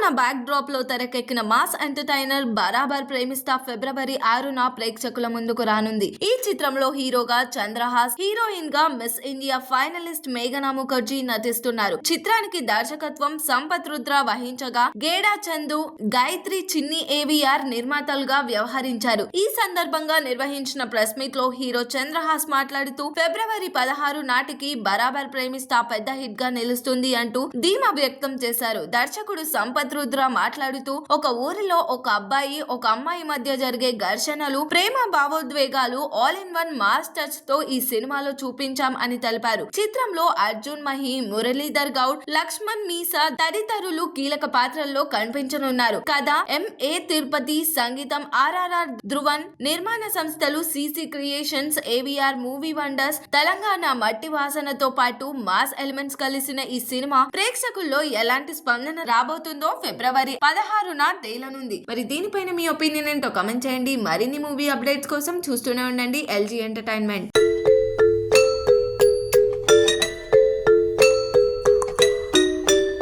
Telangana back drop లో తెరకెక్కిన mass entertainer బరాబర్ ప్రేమిస్తా ఫిబ్రవరి 6న ప్రేక్షకుల ముందుకు రానుంది. ఈ చిత్రంలో హీరోగా చంద్రహాస్, హీరోయిన్ గా మిస్ ఇండియా ఫైనలిస్ట్ మేఘనా ముఖర్జీ నటిస్తున్నారు. చిత్రానికి దర్శకత్వం సంపత్ రుద్ర వహించగా గేడా చందు, గాయత్రి చిన్ని ఏవిఆర్ నిర్మాతలుగా వ్యవహరించారు. ఈ సందర్భంగా నిర్వహించిన ప్రెస్ మీట్ లో హీరో చంద్రహాస్ మాట్లాడుతూ ఫిబ్రవరి 16 నాటికి బరాబర్ ప్రేమిస్తా పెద్ద హిట్ గా నిలుస్తుంది అంటూ ధీమా వ్యక్తం చేశారు. దర్శకుడు సంపత్ రుద్ర మాట్లాడుతూ ఒక ఊరిలో ఒక అబ్బాయి ఒక అమ్మాయి మధ్య జరిగే ఘర్షణలు, ప్రేమ భావోద్వేగాలు all in one mass touch తో ఈ సినిమాలో చూపించాం అని తెలిపారు. చిత్రంలో అర్జున్ మహి, మురళీధర్ గౌడ్, లక్ష్మణ్ మీసా తదితరులు కీలక పాత్రల్లో కనిపించనున్నారు. కథ ఎంఏ తిరుపతి, సంగీతం ఆర్ఆర్ఆర్ ధ్రువన్, నిర్మాణ సంస్థలు CC creations, AVR movie wonders. Telangana మట్టి వాసనతో పాటు మాస్ ఎలిమెంట్స్ కలిసిన ఈ సినిమా ప్రేక్షకుల్లో ఎలాంటి స్పందన రాబోతుందో ఫిబ్రవరి 16న తేలనుంది. మరి దీనిపైన మీ ఒపీనియన్ ఏంటో కామెంట్ చేయండి. మరిన్ని మూవీ అప్డేట్స్ కోసం చూస్తూనే ఉండండి LG ఎంటర్టైన్మెంట్.